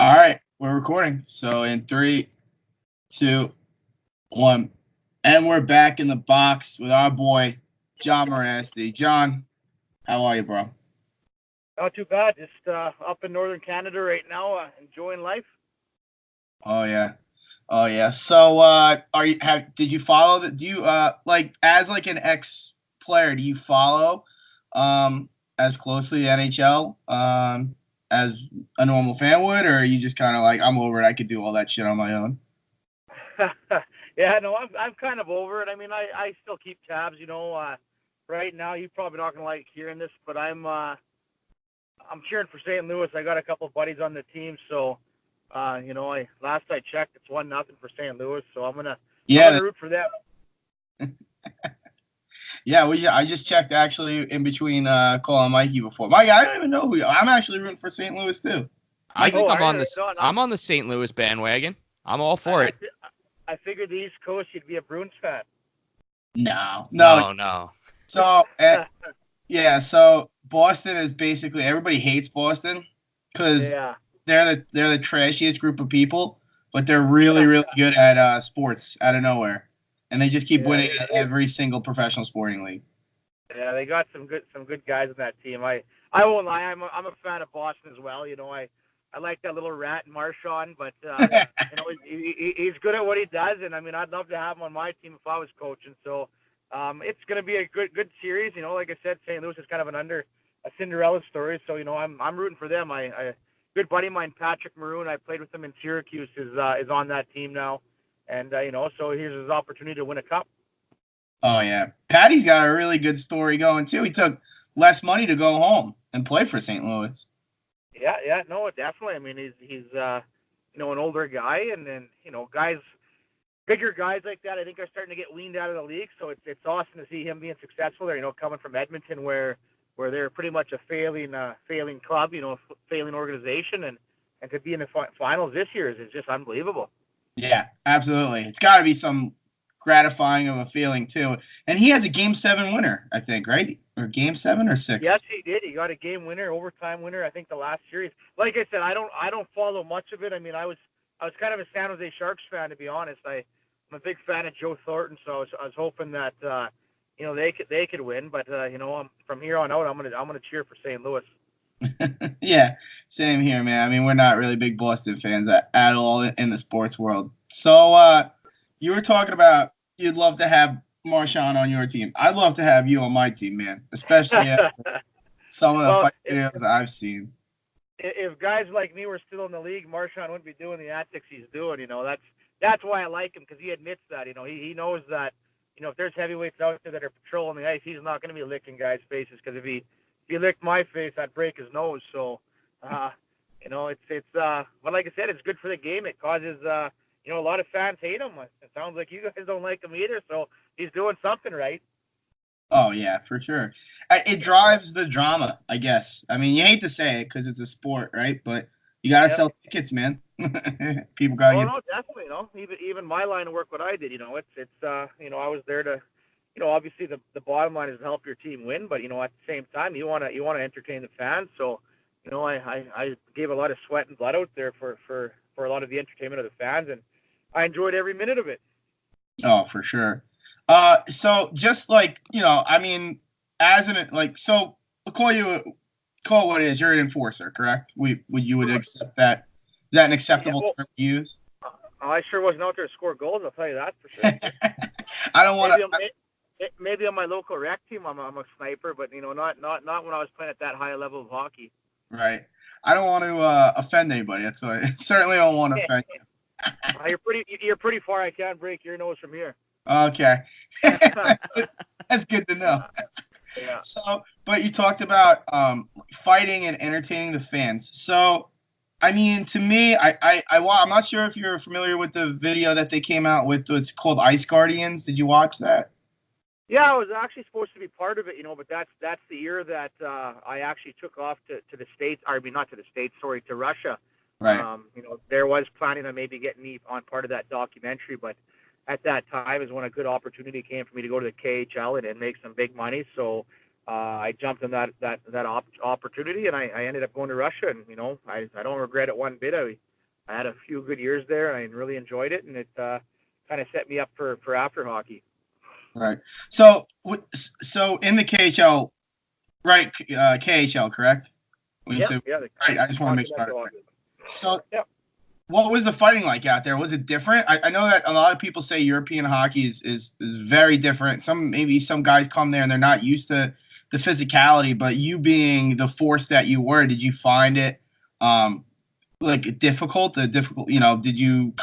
All right, we're recording. So in 3, 2, 1, and we're back in the box with our boy John mriasty. John, how are you, bro? Not too bad. Just up in northern Canada right now, enjoying life. Oh yeah, oh yeah. So are you did you follow the? Do you like as like an ex player? Do you follow as closely the NHL as a normal fan would, or are you just kind of like I'm over it? I could do all that shit on my own. Yeah, no, I'm kind of over it. I mean, I still keep tabs. Right now you're probably not gonna like hearing this, but I'm cheering for St. Louis. I got a couple of buddies on the team, so I last I checked, it's 1-0 for St. Louis. So I'm Yeah, gonna root for them. yeah, I just checked actually in between calling Mikey before. Mikey, I don't even know who I'm actually rooting for St. Louis too. I Mikey, think I'm Are on you? this. No, no. I'm on the St. Louis bandwagon. I'm all for I, it. I figured the East Coast you'd be a Bruins fan. no. No. So yeah, so Boston is basically everybody hates Boston because Yeah. they're the trashiest group of people, but they're really good at sports out of nowhere, and they just keep Yeah. winning at every single professional sporting league. Yeah, they got some good guys on that team. I won't lie, I'm a fan of Boston as well. I like that little rat Marchand, but he's good at what he does, and I mean I'd love to have him on my team if I was coaching. So it's gonna be a good series. Like I said, St. Louis is kind of a Cinderella story. So I'm rooting for them. I good buddy of mine, Patrick Maroon. I played with him in Syracuse. Is on that team now, and so here's his opportunity to win a cup. Oh yeah, Patty's got a really good story going too. He took less money to go home and play for St. Louis. Yeah, no, definitely. I mean, he's an older guy, and then guys, bigger guys like that, I think are starting to get weaned out of the league. So it's awesome to see him being successful there. Coming from Edmonton, where they're pretty much a failing club, failing organization, and to be in the finals this year is just unbelievable. Yeah, absolutely. It's got to be some gratifying of a feeling too. And he has a Game 7 winner, I think, right? Or Game 7 or 6? Yes, he did. He got a game winner, overtime winner. I think the last series. Like I said, I don't follow much of it. I mean, I was kind of a San Jose Sharks fan, to be honest. I'm a big fan of Joe Thornton, so I was hoping that they could win. But from here on out, I'm gonna cheer for St. Louis. Yeah, same here, man. I mean, we're not really big Boston fans at all in the sports world. So, you were talking about you'd love to have Marchand on your team. I'd love to have you on my team, man. Especially some of the Well, fight videos I've seen. if guys like me were still in the league, Marchand wouldn't be doing the antics he's doing. That's why I like him, because he admits that. He knows that. If there's heavyweights out there that are patrolling the ice, he's not going to be licking guys' faces, because if he licked my face, I'd break his nose. So, it's but like I said, it's good for the game. It causes a lot of fans hate him. It sounds like you guys don't like him either. So he's doing something right. Oh yeah, for sure. It drives the drama, I guess. I mean, you hate to say it because it's a sport, right? But you gotta Yep. sell tickets, man. People gotta Oh get. no, definitely. Even my line of work, what I did, it's I was there to, obviously the bottom line is to help your team win, but at the same time you wanna entertain the fans. So, I gave a lot of sweat and blood out there for a lot of the entertainment of the fans, and I enjoyed every minute of it. Oh, for sure. So just like I mean, as an like, so I'll call what it is. You're an enforcer, correct? You would accept that? Is that an Yeah, acceptable well, term to use? I sure wasn't out there to score goals. I'll tell you that for sure. I don't want Maybe to. maybe on my local rec team, I'm a sniper, but not when I was playing at that high level of hockey. Right. I don't want to offend anybody. That's why I certainly don't want to offend you. You're pretty far. I can't break your nose from here. Okay. That's good to know. Yeah. So, but you talked about fighting and entertaining the fans. So, I mean, to me, I'm not sure if you're familiar with the video that they came out with. It's called Ice Guardians. Did you watch that? Yeah, I was actually supposed to be part of it, but that's the year that I actually took off to the States. I mean, not to the States, sorry, to Russia. Right. There was planning on maybe getting me on part of that documentary, but at that time is when a good opportunity came for me to go to the KHL and make some big money. So I jumped on that opportunity, and I ended up going to Russia, and I don't regret it one bit. I had a few good years there, and I really enjoyed it, and it kind of set me up for after hockey. Right. So so in the KHL, right? KHL, correct? When you Yeah, say yeah. right, I just want to make Continental sure. hockey. So Yeah. what was the fighting like out there? Was it different? I know that a lot of people say European hockey is very different. Maybe some guys come there and they're not used to the physicality, but you being the force that you were, did you find it like difficult? Did you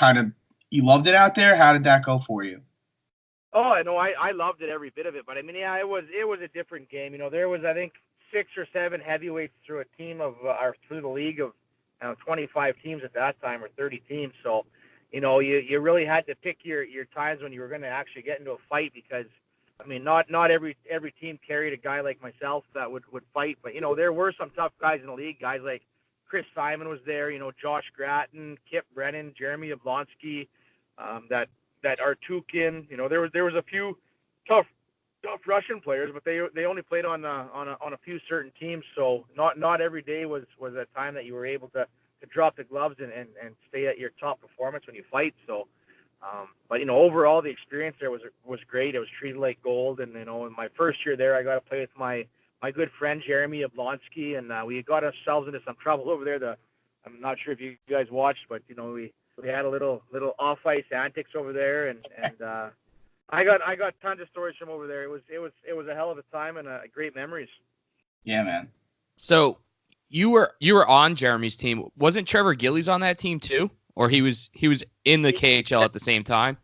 you loved it out there? How did that go for you? Oh, I know. I loved it, every bit of it. But I mean, yeah, it was a different game. There was, I think, 6 or 7 heavyweights through a team of or through the league of 25 teams at that time, or 30 teams. So, you really had to pick your times when you were going to actually get into a fight, because I mean, not every team carried a guy like myself that would fight. But there were some tough guys in the league. Guys like Chris Simon was there. Josh Gratton, Kip Brennan, Jeremy Yablonsky, that Artukin. There was a few tough Russian players, but they only played on a few certain teams. So not every day was a time that you were able to drop the gloves and stay at your top performance when you fight. So, but overall the experience there was great. It was treated like gold, and in my first year there, I got to play with my good friend Jeremy Yablonsky, and we got ourselves into some trouble over there. I'm not sure if you guys watched, but we had a little off ice antics over there, and I got tons of stories from over there. It was a hell of a time and great memories. Yeah, man. So you were on Jeremy's team. Wasn't Trevor Gillies on that team too, or he was in the KHL at the same time?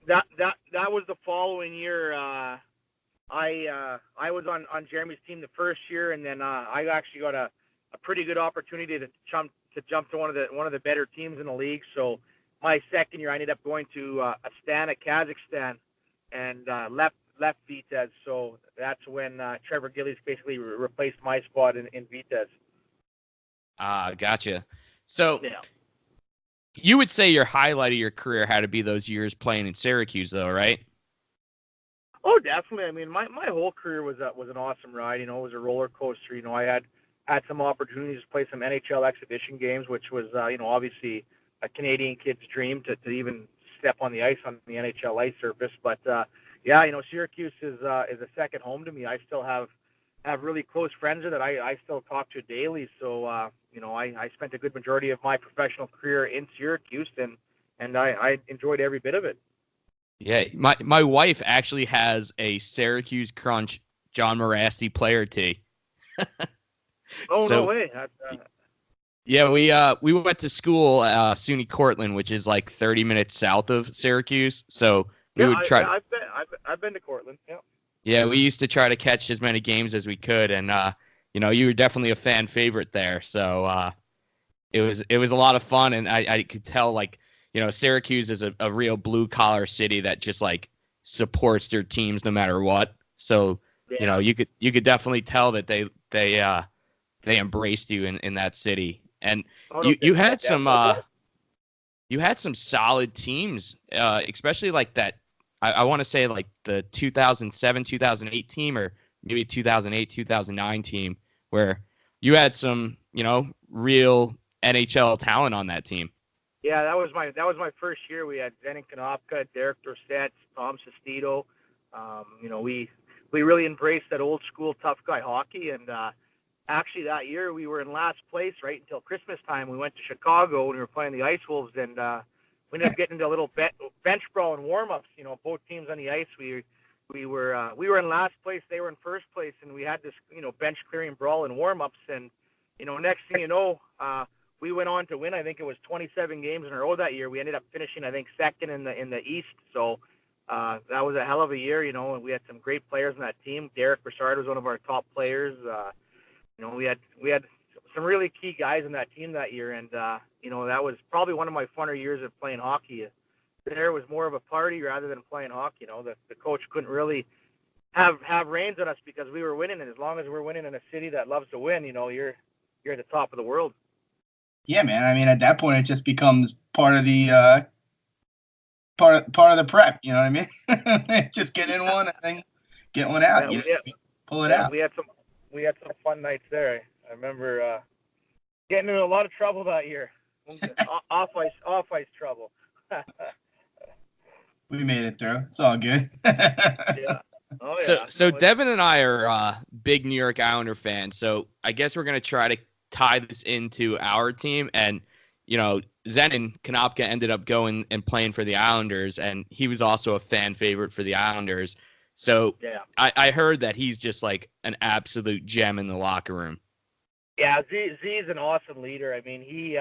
That was the following year. I was on Jeremy's team the first year, and then I actually got a pretty good opportunity to jump to one of the better teams in the league. So my second year, I ended up going to Astana, Kazakhstan, and left Vitez. So that's when Trevor Gillies basically replaced my spot in Vitez. Gotcha. So yeah. You would say your highlight of your career had to be those years playing in Syracuse, though, right? Oh, definitely. I mean, my whole career was an awesome ride. It was a roller coaster. I had some opportunities to play some NHL exhibition games, which was obviously a Canadian kid's dream to even step on the ice on the NHL ice surface. But yeah, Syracuse is a second home to me. I still have really close friends that I still talk to daily. So I spent a good majority of my professional career in Syracuse, and I enjoyed every bit of it. Yeah, my wife actually has a Syracuse Crunch John mriasty player tee. Oh, so, no way! Yeah, we went to school SUNY Cortland, which is like 30 minutes south of Syracuse. So we would try. I've been to Cortland. Yeah. Yeah, we used to try to catch as many games as we could, and you were definitely a fan favorite there. So it was a lot of fun, and I could tell Syracuse is a real blue collar city that just supports their teams no matter what. So yeah. you could definitely tell that they embraced you in that city, and you had some solid teams, especially like that. I want to say like the 2007, 2008 team, or maybe 2008, 2009 team, where you had some, real NHL talent on that team. Yeah, that was my first year. We had Zenon Konopka, Derek Dorsett, Tom Sestito. We really embraced that old school tough guy hockey, and actually that year we were in last place right until Christmas time. We went to Chicago and we were playing the Ice Wolves, and we ended up getting into a little bench brawl and warm-ups. Both teams on the ice. We were in last place. They were in first place, and we had this bench clearing brawl and warm-ups. And next thing you know, we went on to win. I think it was 27 games in a row that year. We ended up finishing, I think, second in the East. So that was a hell of a year. And we had some great players on that team. Derek Brassard was one of our top players. We had some really key guys in that team that year, and that was probably one of my funner years of playing hockey. There was more of a party rather than playing hockey. The coach couldn't really have reins on us because we were winning, and as long as we're winning in a city that loves to win, you're at the top of the world. Yeah, man. I mean, at that point, it just becomes part of the part of the prep. You know what I mean? Just get in one and then get one out. Pull it out. We had some fun nights there. I remember getting in a lot of trouble that year. Off ice trouble. We made it through. It's all good. Yeah. Oh So, yeah. so No, it's Devin and I are big New York Islander fans. So I guess we're gonna try to tie this into our team. And Zenon Konopka ended up going and playing for the Islanders, and he was also a fan favorite for the Islanders. So yeah. I heard that he's just like an absolute gem in the locker room. Yeah, Z is an awesome leader. I mean, he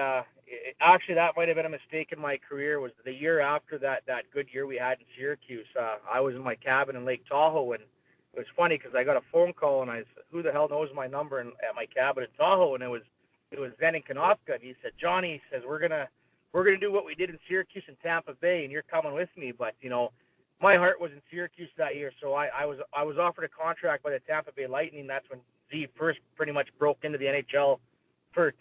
actually that might have been a mistake in my career. Was the year after that good year we had in Syracuse? I was in my cabin in Lake Tahoe, and it was funny because I got a phone call and I said, "Who the hell knows my number?" At my cabin in Tahoe, and it was Zenon Konopka, and he said, "Johnny," he says, "we're gonna do what we did in Syracuse and Tampa Bay, and you're coming with me." But my heart was in Syracuse that year, so I was offered a contract by the Tampa Bay Lightning. That's when Z first pretty much broke into the NHL first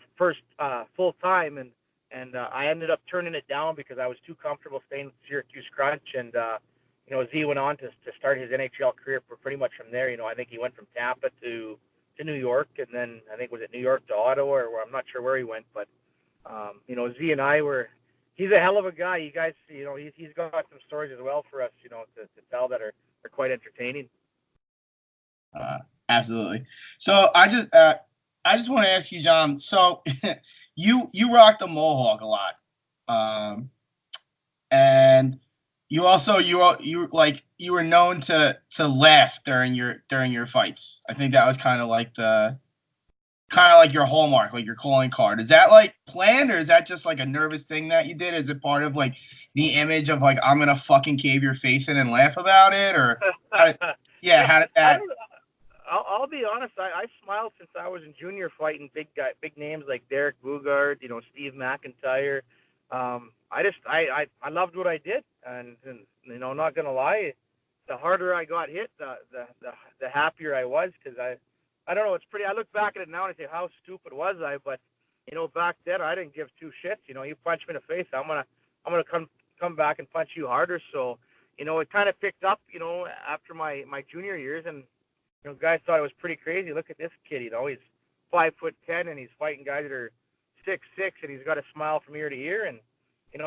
full time, and I ended up turning it down because I was too comfortable staying with Syracuse Crunch, and Z went on to start his NHL career for pretty much from there. I think he went from Tampa to New York, and then I think was it New York to Ottawa, or I'm not sure where he went, but Z and I were. He's a hell of a guy. You guys, he's got some stories as well for us, to tell that are quite entertaining. Uh, Absolutely. So I just want to ask you, John. So you rock the mohawk a lot, and you were known to laugh during your fights. I think that was kind of like your hallmark, like your calling card. Is that like planned, or is that just like a nervous thing that you did? Is it part of like the image of like I'm gonna fucking cave your face in and laugh about it, or how did, how did I that? don't. I'll be honest. I smiled since I was in junior fighting big names like Derek Bugard, Steve McIntyre. I loved what I did, and not gonna lie, the harder I got hit, the happier I was because I don't know. It's pretty. I look back at it now and I say, how stupid was I? But back then I didn't give two shits. You punch me in the face, I'm gonna come back and punch you harder. So it kind of picked up. After my junior years, and guys thought it was pretty crazy. Look at this kid. He's 5'10" and he's fighting guys that are 6'6", and he's got a smile from ear to ear. And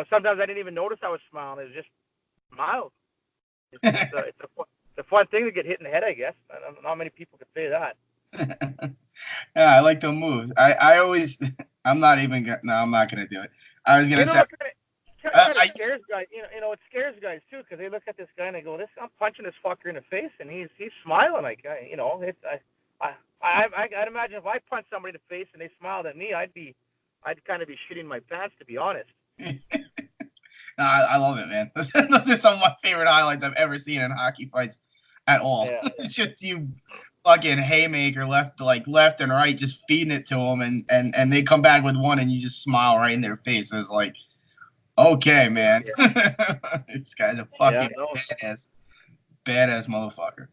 sometimes I didn't even notice I was smiling. It was just smiled. It's a fun thing to get hit in the head, I guess. Not many people could say that. Yeah, I like the moves. I always. I'm not even. No, I'm not gonna do it. I was gonna say. It kind of scares guys. It scares guys too because they look at this guy and they go, I'm punching this fucker in the face and he's smiling like, I'd imagine if I punched somebody in the face and they smiled at me, I'd kind of be shitting my pants, to be honest. No, I love it, man. Those are some of my favorite highlights I've ever seen in hockey fights at all. Yeah. It's just you fucking haymaker left and right, just feeding it to them, and they come back with one, and you just smile right in their face. It's like, okay, man. Yeah. This guy's a fucking badass motherfucker.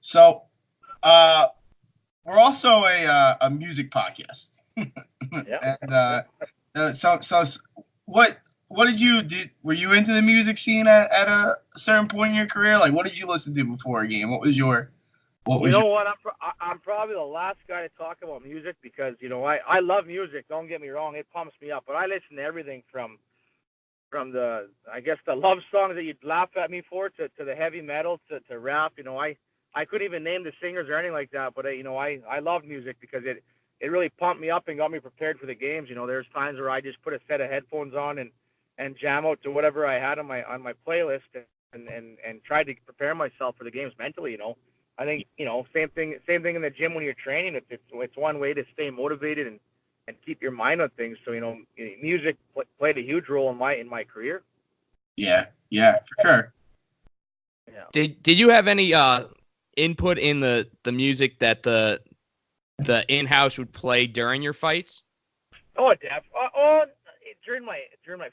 So, we're also a music podcast. Yeah. And so what did you do? Were you into the music scene at a certain point in your career? Like, what did you listen to before a game? What was your what? I'm probably the last guy to talk about music because I love music. Don't get me wrong, it pumps me up. But I listen to everything from the love songs that you'd laugh at me for to the heavy metal to rap. I couldn't even name the singers or anything like that. But I love music because it really pumped me up and got me prepared for the games. There's times where I just put a set of headphones on and jam out to whatever I had on my playlist and tried to prepare myself for the games mentally. I think same thing in the gym when you're training. It's one way to stay motivated and keep your mind on things. So music played a huge role in my career. Yeah, for sure. Yeah. Did you have any input in the music that the in-house would play during your fights? Oh, during my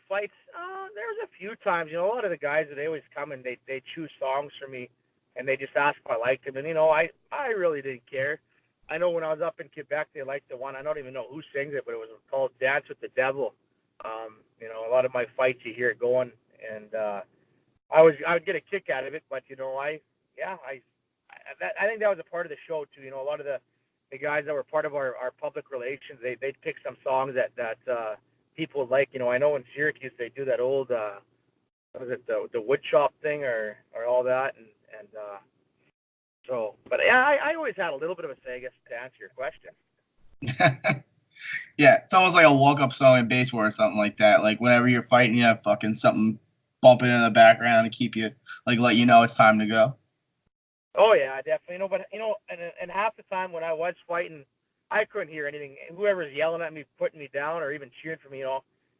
fights, there was a few times. A lot of the guys, they always come and they choose songs for me, and they just ask if I liked them. And I really didn't care. I know when I was up in Quebec, they liked the one. I don't even know who sings it, but it was called "Dance with the Devil." A lot of my fights, you hear it going, and I would get a kick out of it. But I think that was a part of the show too. A lot of the guys that were part of our public relations, they'd pick some songs that people like. I know in Syracuse they do that old was it the wood shop thing or all that and so. But yeah, I always had a little bit of a say, I guess, to answer your question. Yeah, it's almost like a walk-up song in baseball or something like that. Like whenever you're fighting, you have fucking something bumping in the background to keep you, like, let you know it's time to go. Oh yeah, definitely. But and half the time when I was fighting, I couldn't hear anything. Whoever's yelling at me, putting me down, or even cheering for me,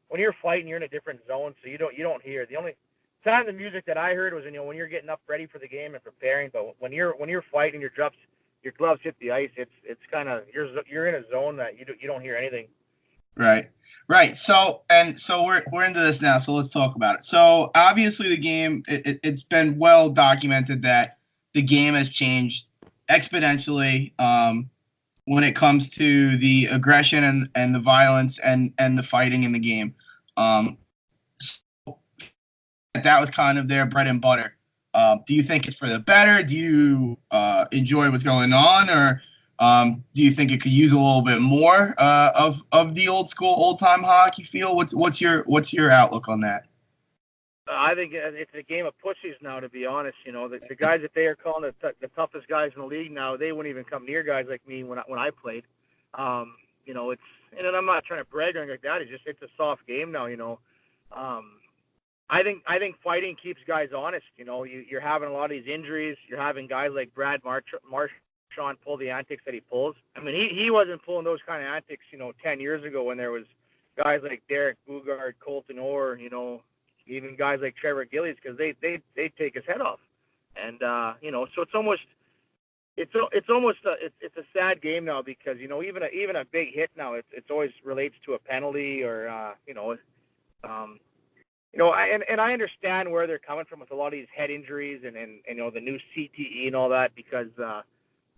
when you're fighting, you're in a different zone, so you don't hear. The only time the music that I heard was when you're getting up ready for the game and preparing. But when you're fighting, your gloves hit the ice. It's kind of you're in a zone that you don't hear anything. Right. So we're into this now. So let's talk about it. So obviously the game, it's been well documented that the game has changed exponentially when it comes to the aggression and the violence and the fighting in the game. So that was kind of their bread and butter. Do you think it's for the better? Do you enjoy what's going on, or do you think it could use a little bit more of the old school, old time hockey feel? What's your outlook on that? I think it's a game of pussies now, to be honest. The guys that they are calling the toughest guys in the league now, they wouldn't even come near guys like me when I played. It's and I'm not trying to brag or anything like that. It's a soft game now. I think fighting keeps guys honest. You're having a lot of these injuries. You're having guys like Brad Marchand pull the antics that he pulls. I mean, he wasn't pulling those kind of antics, 10 years ago when there was guys like Derek Bugard, Colton Orr, even guys like Trevor Gillies, because they take his head off. And so it's a sad game now because even a big hit now it's always relates to a penalty or and I understand where they're coming from with a lot of these head injuries and the new CTE and all that because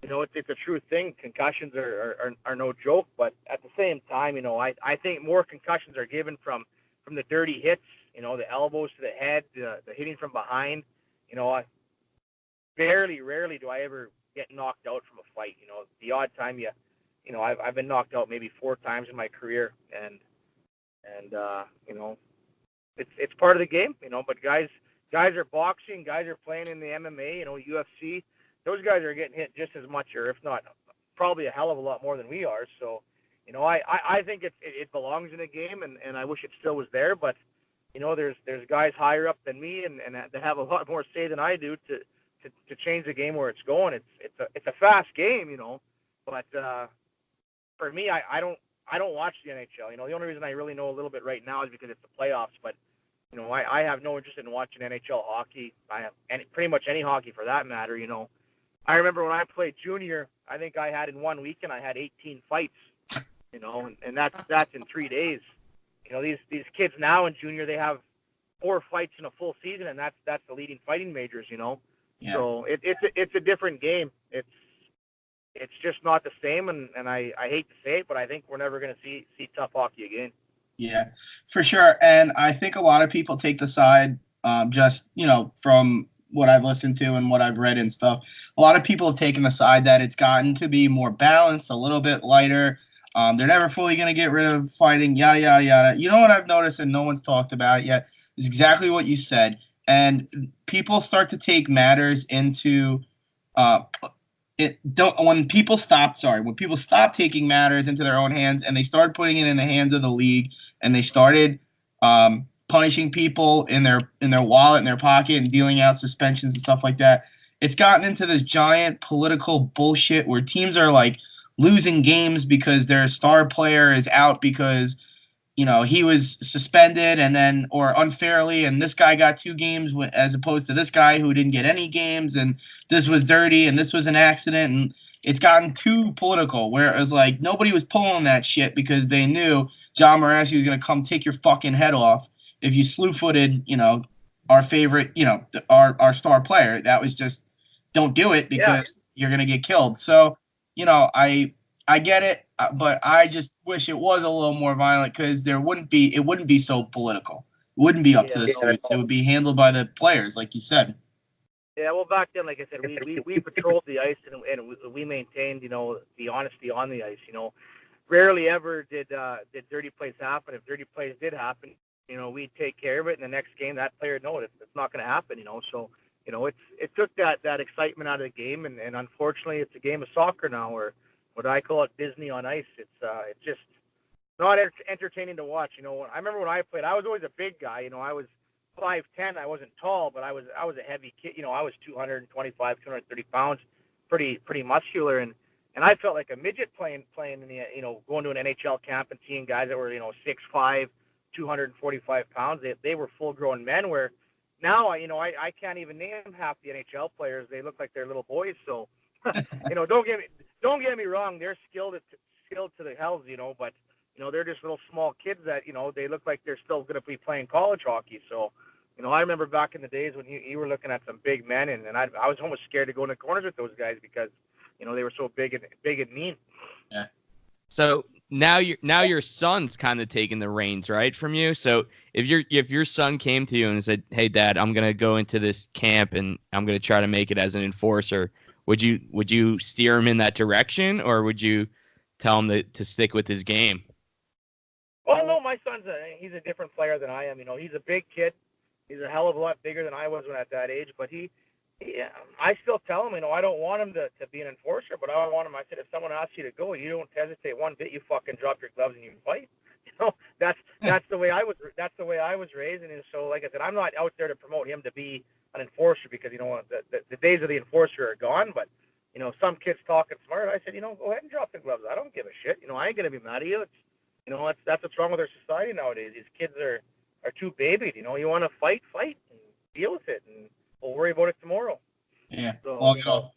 it's a true thing. Concussions are no joke, but at the same time, I think more concussions are given from the dirty hits, the elbows to the head, the hitting from behind. Rarely do I ever get knocked out from a fight. The odd time I've been knocked out maybe 4 times in my career, and it's part of the game, but guys are boxing, guys are playing in the MMA, UFC. Those guys are getting hit just as much, or if not, probably a hell of a lot more than we are. So, I think it belongs in a game, and I wish it still was there. But, there's guys higher up than me, and they have a lot more say than I do to change the game where it's going. It's a fast game, but for me, I don't watch the NHL. The only reason I really know a little bit right now is because it's the playoffs. But I have no interest in watching NHL hockey. I have pretty much any hockey for that matter. I remember when I played junior, I think I had in 1 weekend I had 18 fights. And that's in 3 days. These kids now in junior, they have 4 fights in a full season, and that's the leading fighting majors. Yeah. So it's a different game. It's just not the same, and I hate to say it, but I think we're never going to see tough hockey again. Yeah, for sure. And I think a lot of people take the side, just, from what I've listened to and what I've read and stuff. A lot of people have taken the side that it's gotten to be more balanced, a little bit lighter. They're never fully going to get rid of fighting, yada, yada, yada. You know what I've noticed, and no one's talked about it yet, is exactly what you said. And people start to take matters into when people stop taking matters into their own hands and they started putting it in the hands of the league and they started punishing people in their wallet, in their pocket, and dealing out suspensions and stuff like that, it's gotten into this giant political bullshit where teams are like losing games because their star player is out because he was suspended and then or unfairly, and this guy got 2 games as opposed to this guy who didn't get any games, and this was dirty and this was an accident, and it's gotten too political where it was like nobody was pulling that shit because they knew John mriasty was going to come take your fucking head off if you slew-footed, our favorite, our star player. That was just, don't do it because you're going to get killed. So, I get it, but I just wish it was a little more violent because it wouldn't be so political. It wouldn't be up to the suits. It would be handled by the players, like you said. Yeah, well, back then, like I said, we patrolled the ice and we maintained, the honesty on the ice. rarely ever did dirty plays happen. If dirty plays did happen, we'd take care of it. And the next game, that player, no, it's not going to happen. So, it took that excitement out of the game, and unfortunately, it's a game of soccer now, or what I call it, Disney on ice. It's just not entertaining to watch. I remember when I played, I was always a big guy. I was 5'10". I wasn't tall, but I was a heavy kid. I was 225, 230 pounds, pretty muscular, and I felt like a midget playing in the going to an NHL camp and seeing guys that were 6'5", 245 pounds. They were full grown men. Where now I can't even name half the NHL players. They look like they're little boys. So don't get me wrong. They're skilled to the hells, but they're just little small kids that they look like they're still going to be playing college hockey. So I remember back in the days when you were looking at some big men, and I was almost scared to go in the corners with those guys because they were so big and mean. Yeah. So now your son's kind of taking the reins, right, from you. So if your son came to you and said, "Hey, Dad, I'm gonna go into this camp and I'm gonna try to make it as an enforcer," would you steer him in that direction, or would you tell him to stick with his game? Well, no, my son's he's a different player than I am. He's a big kid. He's a hell of a lot bigger than I was when at that age. But I still tell him, I don't want him to be an enforcer, but I want him. I said, if someone asks you to go, you don't hesitate one bit. You fucking drop your gloves and you fight. That's the way I was. That's the way I was raised. And so, like I said, I'm not out there to promote him to be an enforcer because the days of the enforcer are gone. But some kids talking smart. I said, go ahead and drop the gloves. I don't give a shit. I ain't gonna be mad at you. That's what's wrong with our society nowadays. These kids are too babied. You want to fight, and deal with it, and we'll worry about it tomorrow. Yeah, so, walk it off.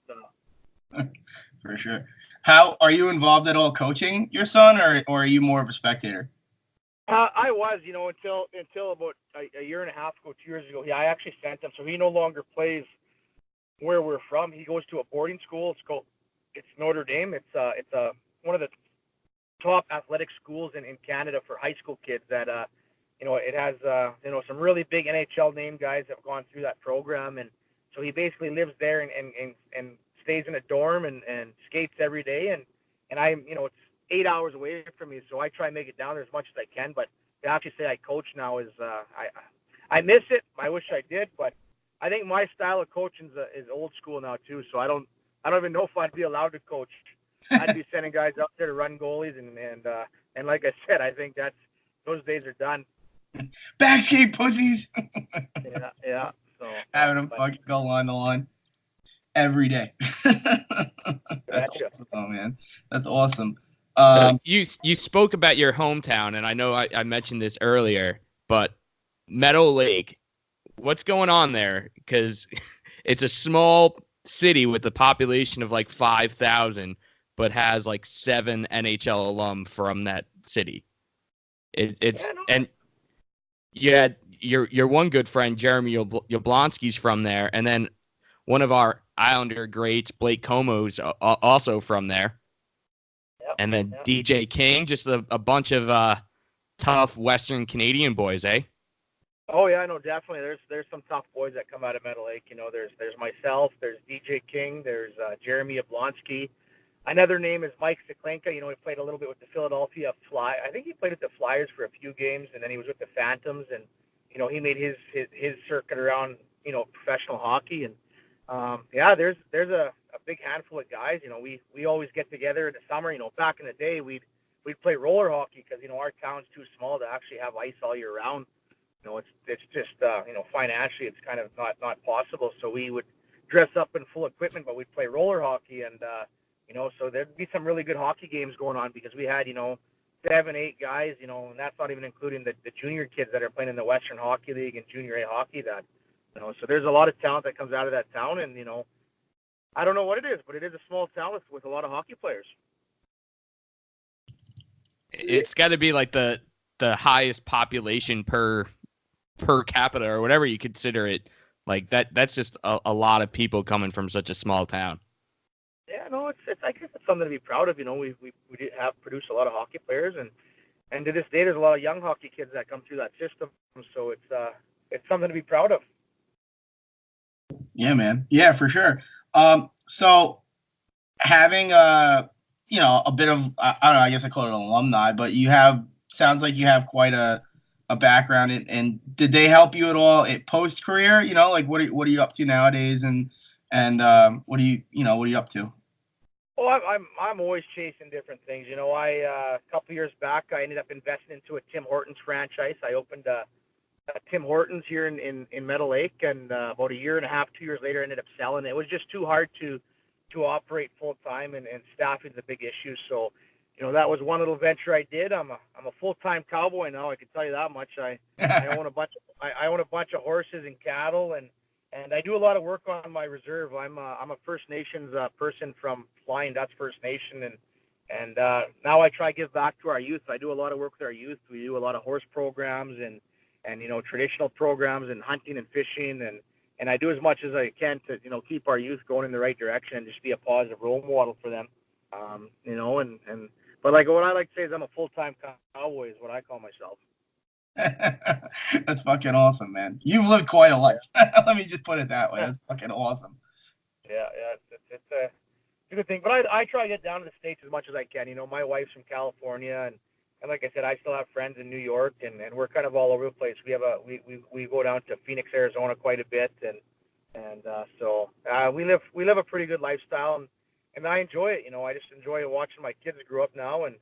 For sure. How are you involved at all coaching your son, or are you more of a spectator? I was, until about a year and a half ago, 2 years ago. I actually sent him, so he no longer plays where we're from. He goes to a boarding school. It's Notre Dame. It's one of the top athletic schools in Canada for high school kids that it has some really big NHL name guys have gone through that program, and so he basically lives there and stays in a dorm and skates every day, and I'm it's 8 hours away from me, so I try and make it down there as much as I can. But to actually say I coach now is I miss it. I wish I did, but I think my style of coaching is old school now too, so I don't even know if I'd be allowed to coach. I'd be sending guys out there to run goalies, and like I said, I think those days are done. Backskate pussies. Yeah. So having them fucking go line to line every day. That's awesome, oh, man. That's awesome. So you spoke about your hometown, and I know I mentioned this earlier, but Meadow Lake, what's going on there? Because it's a small city with a population of like 5,000. But has like 7 NHL alum from that city. And you had your one good friend Jeremy Yablonski's from there, and then one of our Islander greats, Blake Como's also from there. Yep, and then DJ King, just a bunch of tough Western Canadian boys, eh? Oh yeah, no, definitely. There's some tough boys that come out of Meadow Lake. There's myself, there's DJ King, there's Jeremy Yablonski. Another name is Mike Siklenka. He played a little bit with the Philadelphia Fly. I think he played with the Flyers for a few games, and then he was with the Phantoms, and he made his circuit around professional hockey. And there's a big handful of guys. We always get together in the summer. Back in the day we'd play roller hockey because our town's too small to actually have ice all year round. It's just financially it's kind of not possible. So we would dress up in full equipment, but we'd play roller hockey, and so there'd be some really good hockey games going on because we had, 7, 8 guys, and that's not even including the junior kids that are playing in the Western Hockey League and Junior A hockey so there's a lot of talent that comes out of that town. And, I don't know what it is, but it is a small town with a lot of hockey players. It's got to be like the highest population per capita or whatever you consider it. Like that's just a lot of people coming from such a small town. Yeah, no, I guess it's something to be proud of. We did have produced a lot of hockey players, and to this day, there's a lot of young hockey kids that come through that system. So it's something to be proud of. Yeah, man. Yeah, for sure. So having a bit of I don't know. I guess I call it alumni, but sounds like you have quite a background. And did they help you at all post career? Like what are you up to nowadays? And what are you up to? Oh, I'm always chasing different things. A couple years back, I ended up investing into a Tim Hortons franchise. I opened a Tim Hortons here in Meadow Lake, and about a year and a half, 2 years later, I ended up selling. It was just too hard to operate full time, and staffing's a big issue. So, that was one little venture I did. I'm a full time cowboy now. I can tell you that much. I own a bunch of horses and cattle, and I do a lot of work on my reserve. I'm a First Nations person from Flying Dutch First Nation, and now I try to give back to our youth. I do a lot of work with our youth. We do a lot of horse programs and traditional programs and hunting and fishing, and I do as much as I can to keep our youth going in the right direction and just be a positive role model for them. But like what I like to say is I'm a full-time cowboy is what I call myself. That's fucking awesome, man. You've lived quite a life. Let me just put it that way. That's fucking awesome. Yeah, it's a good thing. But I try to get down to the States as much as I can. My wife's from California, and like I said, I still have friends in New York, and we're kind of all over the place. We go down to Phoenix, Arizona quite a bit, and so we live a pretty good lifestyle, and I enjoy it. I just enjoy watching my kids grow up now, and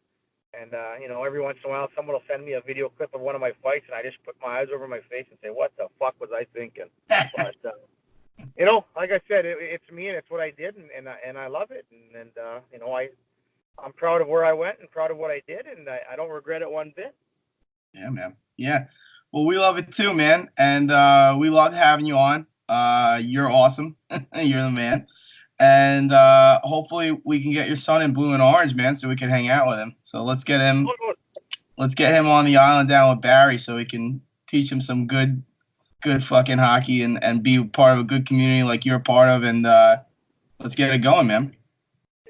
every once in a while someone will send me a video clip of one of my fights, and I just put my eyes over my face and say, what the fuck was I thinking? But like I said, it's me and it's what I did, and I love it, and I'm proud of where I went and proud of what I did, and I don't regret it one bit. Yeah, man. Yeah. Well, we love it too, man, and we loved having you on. You're awesome. You're the man. And hopefully we can get your son in blue and orange, man, so we can hang out with him. So let's get him on the island down with Barry so we can teach him some good fucking hockey and be part of a good community like you're a part of, and let's get it going, man.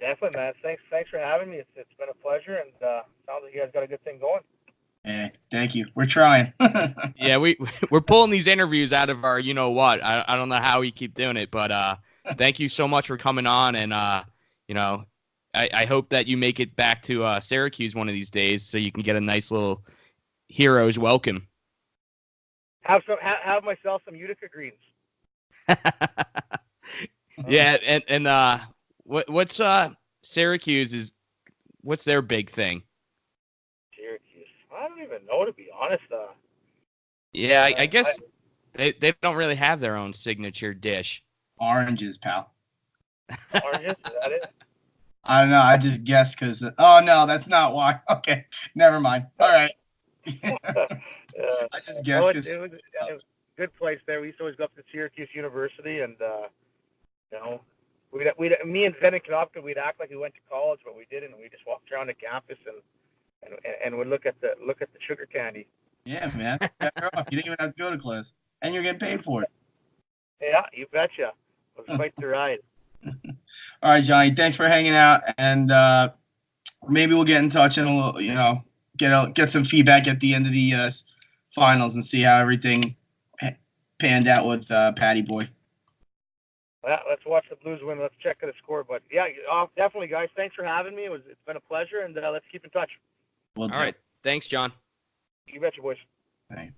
Definitely, man. Thanks for having me. It's been a pleasure, and sounds like you guys got a good thing going. Hey, thank you. We're trying. Yeah, we're pulling these interviews out of our I don't know how we keep doing it, but thank you so much for coming on, and I hope that you make it back to Syracuse one of these days so you can get a nice little hero's welcome. Have myself some Utica greens. Yeah, and what's Syracuse what's their big thing? Syracuse, I don't even know, to be honest. Yeah, I guess they don't really have their own signature dish. Oranges, pal. Oranges, is that it? I don't know. I just guessed because. Oh no, that's not why. Okay, never mind. All right. I just guessed because. It was a good place there. We used to always go up to Syracuse University, and me and Zen and Knopka, we'd act like we went to college, but we didn't. We just walked around the campus and would look at the sugar candy. Yeah, man. Better off. You didn't even have to go to class, and you're getting paid for it. Yeah, you betcha. It was quite the ride. All right, Johnny. Thanks for hanging out, and maybe we'll get in touch and we'll, get some feedback at the end of the finals and see how everything panned out with Patty Boy. Well, let's watch the Blues win. Let's check the score. But yeah, definitely, guys. Thanks for having me. It's been a pleasure, and let's keep in touch. All right. Thanks, John. You betcha, boys. Thanks.